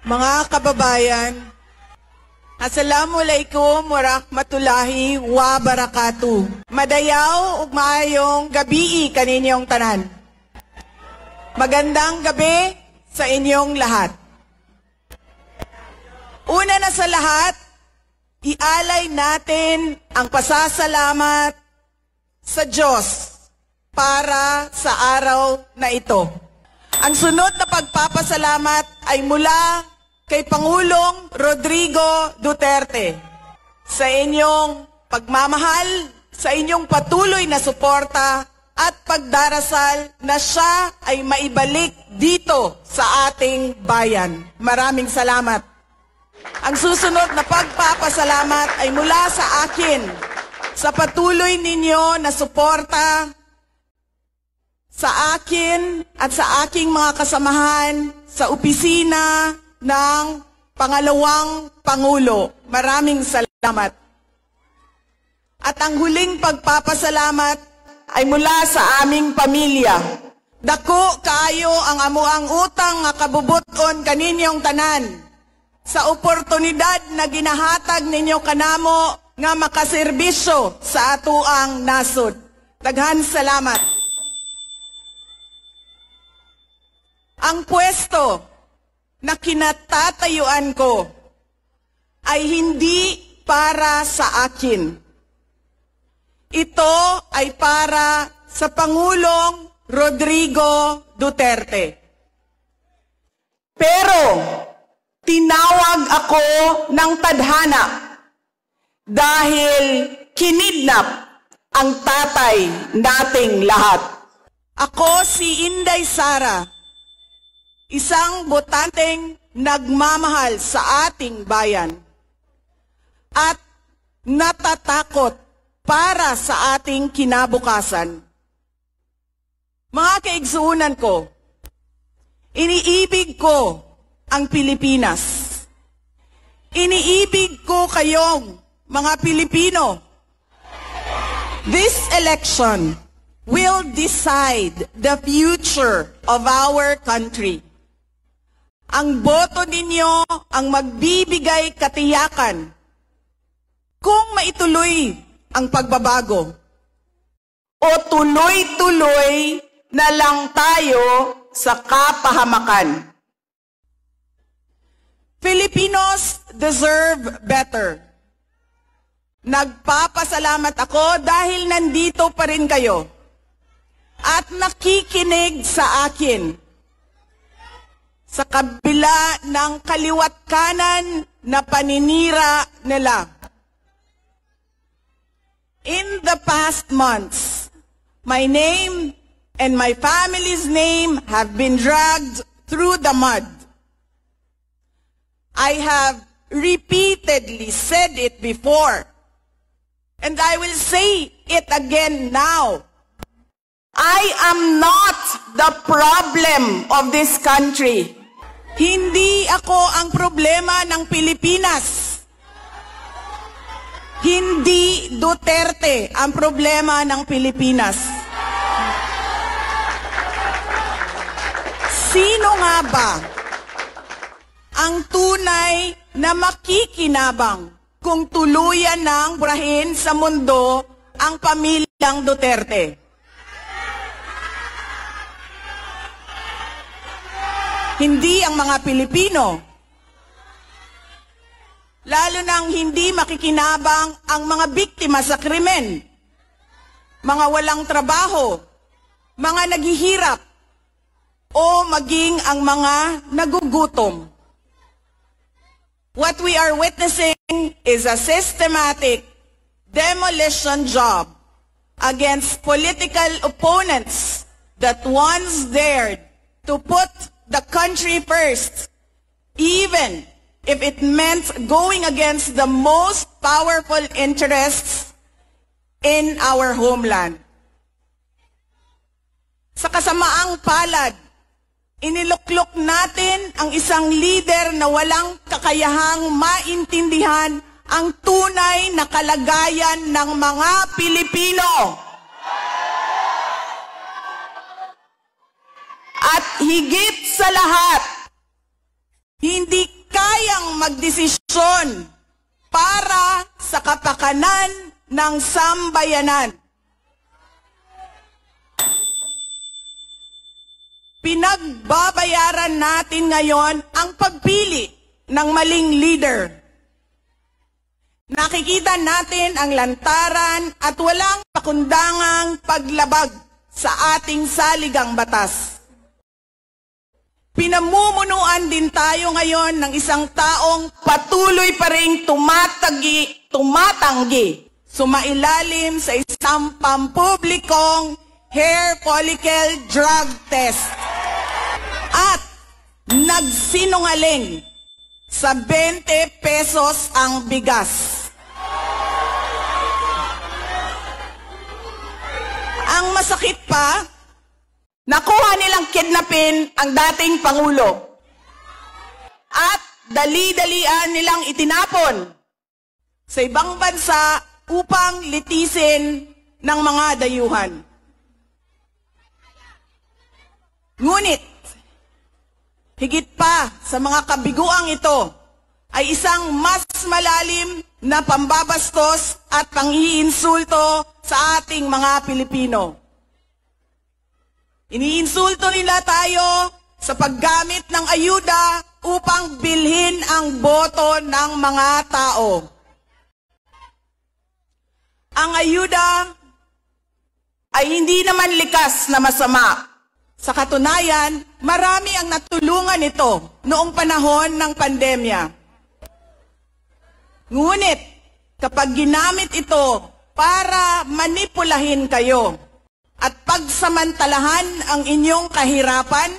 Mga kababayan, Assalamualaikum warahmatullahi wabarakatuh. Madayaw ug maayong gabi kaninyong tanan. Magandang gabi sa inyong lahat. Una na sa lahat, ialay natin ang pasasalamat sa Diyos para sa araw na ito. Ang sunod na pagpapasalamat ay mula kay Pangulong Rodrigo Duterte sa inyong pagmamahal, sa inyong patuloy na suporta at pagdarasal na siya ay maibalik dito sa ating bayan. Maraming salamat. Ang susunod na pagpapasalamat ay mula sa akin sa patuloy ninyo na suporta sa akin at sa aking mga kasamahan sa opisina ng Pangalawang Pangulo. Maraming salamat. At ang huling pagpapasalamat ay mula sa aming pamilya. Dako kaayo ang amuang utang nga kabubuton kaninyong tanan sa oportunidad na ginahatag ninyo kanamo nga makaserbisyo sa atuang nasod. Daghan salamat. Ang pwesto na kinatatayuan ko ay hindi para sa akin. Ito ay para sa Pangulong Rodrigo Duterte. Pero tinawag ako ng tadhana dahil kinidnap ang tatay nating lahat. Ako si Inday Sara, isang botanteng nagmamahal sa ating bayan at natatakot para sa ating kinabukasan. Mga kaigsuunan ko, iniibig ko ang Pilipinas. Iniibig ko kayong mga Pilipino. This election will decide the future of our country. Ang boto ninyo ang magbibigay katiyakan kung maituloy ang pagbabago o tuloy-tuloy na lang tayo sa kapahamakan. Filipinos deserve better. Nagpapasalamat ako dahil nandito pa rin kayo at nakikinig sa akin sa kabila ng kaliwat kanan na paninira nila. In the past months, my name and my family's name have been dragged through the mud. I have repeatedly said it before, and I will say it again now. I am not the problem of this country. Hindi ako ang problema ng Pilipinas. Hindi Duterte ang problema ng Pilipinas. Sino nga ba ang tunay na makikinabang kung tuluyan ng burahin sa mundo ang pamilyang Duterte? Hindi ang mga Pilipino. Lalo nang hindi makikinabang ang mga biktima sa krimen, mga walang trabaho, mga naghihirap, o maging ang mga nagugutom. What we are witnessing is a systematic demolition job against political opponents that once dared to put the country first, even if it meant going against the most powerful interests in our homeland. Sa kasamaang palad, iniluklok natin ang isang leader na walang kakayahang maintindihan ang tunay na kalagayan ng mga Pilipino. At higit sa lahat, hindi magdesisyon para sa kapakanan ng sambayanan. Pinagbabayaran natin ngayon ang pagpili ng maling leader. Nakikita natin ang lantaran at walang pakundangang paglabag sa ating saligang batas. Pinamumunuan din tayo ngayon ng isang taong patuloy pa ring tumatanggi, sumailalim sa isang pampublikong hair follicle drug test at nagsinungaling sa 20 pesos ang bigas. Ang masakit pa, nakuha nilang kidnapin ang dating Pangulo at dali-dalian nilang itinapon sa ibang bansa upang litisin ng mga dayuhan. Ngunit, higit pa sa mga kabiguang ito ay isang mas malalim na pambabastos at pang-iinsulto sa ating mga Pilipino. Iniinsulto nila tayo sa paggamit ng ayuda upang bilhin ang boto ng mga tao. Ang ayuda ay hindi naman likas na masama. Sa katunayan, marami ang natulungan nito noong panahon ng pandemya. Ngunit, kapag ginamit ito para manipulahin kayo at pagsamantalahan ang inyong kahirapan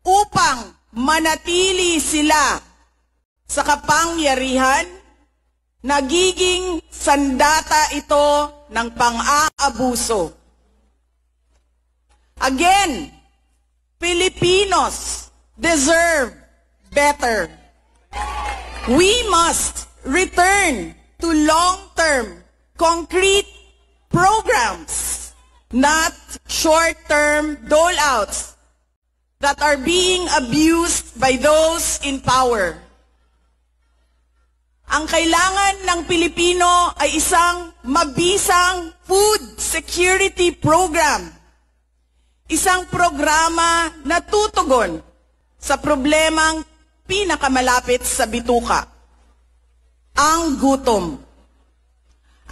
upang manatili sila sa kapangyarihan, nagiging sandata ito ng pang-aabuso. Again, Filipinos deserve better. We must return to long-term, concrete programs, not short-term dole-outs that are being abused by those in power. Ang kailangan ng Pilipino ay isang mabisang food security program. Isang programa na tutugon sa problemang pinakamalapit sa bituka, ang gutom.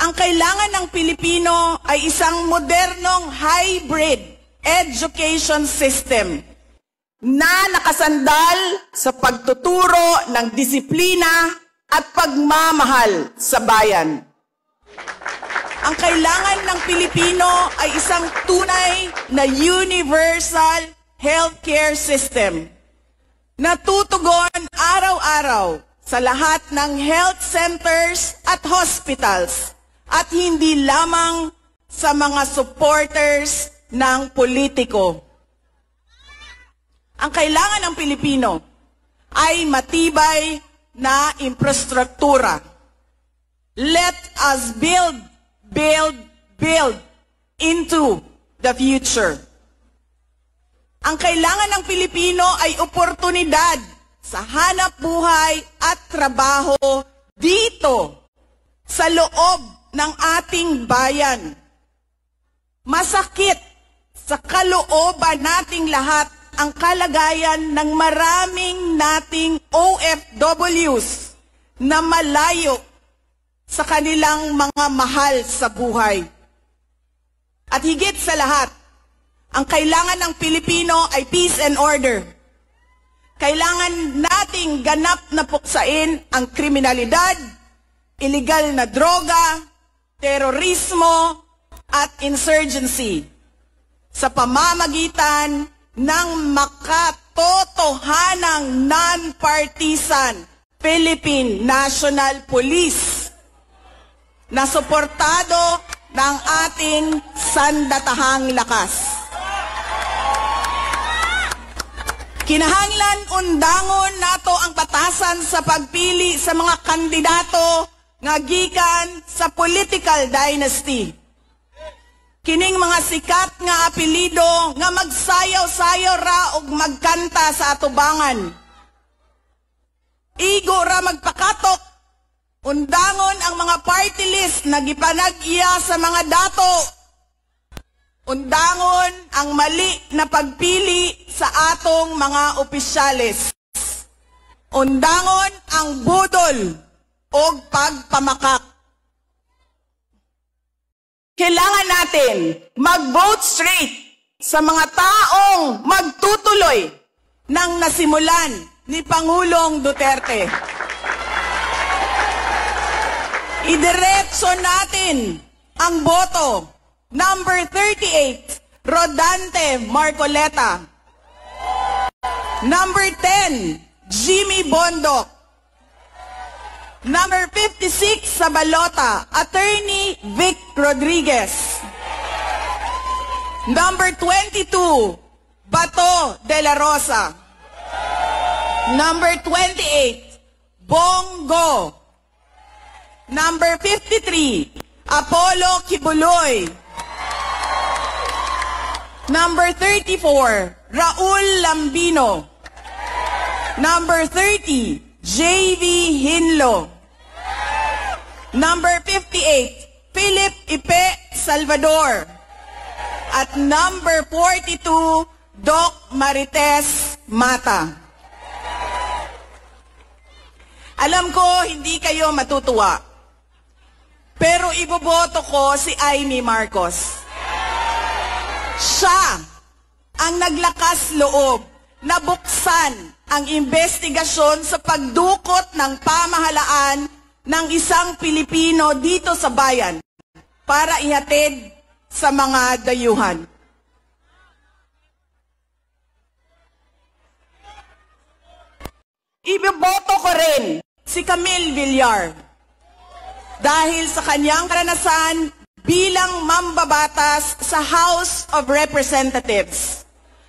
Ang kailangan ng Pilipino ay isang modernong hybrid education system na nakasandal sa pagtuturo ng disiplina at pagmamahal sa bayan. Ang kailangan ng Pilipino ay isang tunay na universal healthcare system na tutugon araw-araw sa lahat ng health centers at hospitals at hindi lamang sa mga supporters ng politiko. Ang kailangan ng Pilipino ay matibay na infrastruktura. Let us build into the future. Ang kailangan ng Pilipino ay oportunidad sa hanap buhay at trabaho dito sa loob ng ating bayan. Masakit sa kalooban nating lahat ang kalagayan ng maraming nating OFWs na malayo sa kanilang mga mahal sa buhay. At higit sa lahat, ang kailangan ng Pilipino ay peace and order. Kailangan nating ganap na puksain ang kriminalidad, illegal na droga, terorismo, at insurgency sa pamamagitan ng makatotohanang non-partisan Philippine National Police na suportado ng ating sandatahang lakas. Kinahanglan undangon nato ang batasan sa pagpili sa mga kandidato nga gikan sa political dynasty. Kining mga sikat nga apelido nga magsayaw-sayaw ra og magkanta sa atubangan. Igo ra Undangon ang mga party list na gipanag-iya sa mga dato. Undangon ang mali na pagpili sa atong mga opisyales. Undangon ang budol o pagpamakak. Kailangan natin mag-vote straight sa mga taong magtutuloy ng nasimulan ni Pangulong Duterte. Idiretso natin ang boto. Number 38, Rodante Marcoleta. Number 10, Jimmy Bondoc. Number 56 sa balota, Attorney Vic Rodriguez. Number 22, Bato de la Rosa. Number 28, Bongo. Number 53, Apollo Kibuloy. Number 34, Raul Lambino. Number 30, J.V. Hinlo. Number 58, Philip Ipe Salvador. At number 42, Doc Marites Mata. Alam ko, hindi kayo matutuwa. Pero iboboto ko si Amy Marcos. Siya ang naglakas loob na buksan ang investigasyon sa pagdukot ng pamahalaan ng isang Pilipino dito sa bayan para ihatid sa mga dayuhan. Iboboto ko rin si Camille Villar dahil sa kanyang karanasan bilang mambabatas sa House of Representatives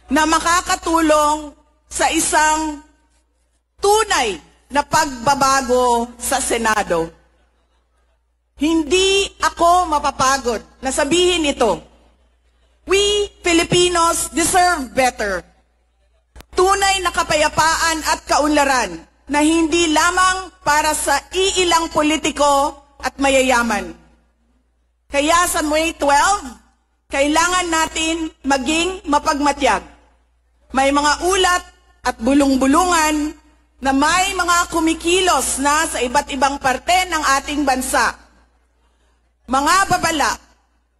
na makakatulong sa isang tunay na pagbabago sa Senado. Hindi ako mapapagod na sabihin ito. We Filipinos deserve better. Tunay na kapayapaan at kaunlaran na hindi lamang para sa iilang politiko at mayayaman. Kaya sa May 12, kailangan natin maging mapagmatyag. May mga ulat at bulong-bulungan na may mga kumikilos na sa iba't ibang parte ng ating bansa. Mga babala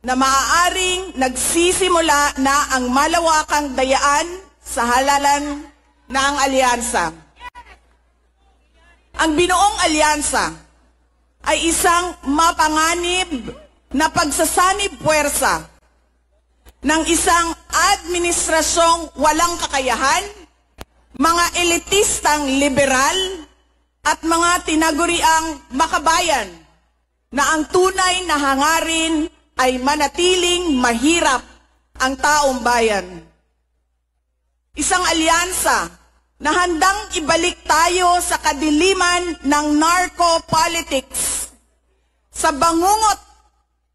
na maaaring nagsisimula na ang malawakang dayaan sa halalan ng alyansa. Ang binuong alyansa ay isang mapanganib na pagsasanib puwersa ng isang administrasyong walang kakayahan, mga elitistang liberal, at mga tinaguriang makabayan na ang tunay na hangarin ay manatiling mahirap ang taong bayan. Isang alyansa na handang ibalik tayo sa kadiliman ng narco-politics, sa bangungot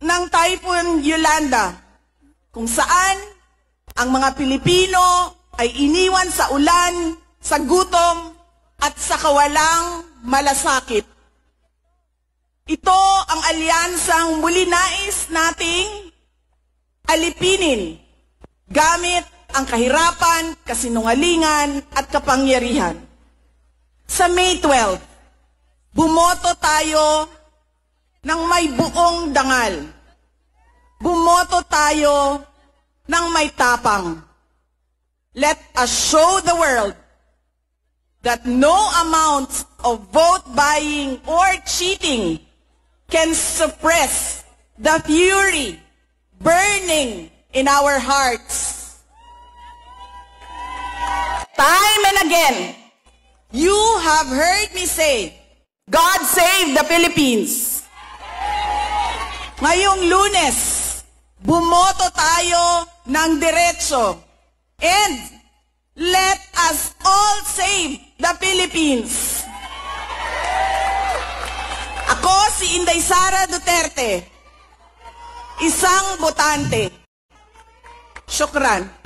ng Typhoon Yolanda, kung saan ang mga Pilipino ay iniwan sa ulan, sa gutom, at sa kawalang malasakit. Ito ang alyansang muli nais nating alipinin gamit ang kahirapan, kasinungalingan, at kapangyarihan. Sa May 12, bumoto tayo ng may buong dangal. Bumoto tayo ng may tapang. Let us show the world that no amount of vote buying or cheating can suppress the fury burning in our hearts. Time and again, you have heard me say, God save the Philippines. Ngayong Lunes, bumoto tayo ng diretso. And let us all save the Philippines. Ako si Inday Sara Duterte, isang botante. Syukran.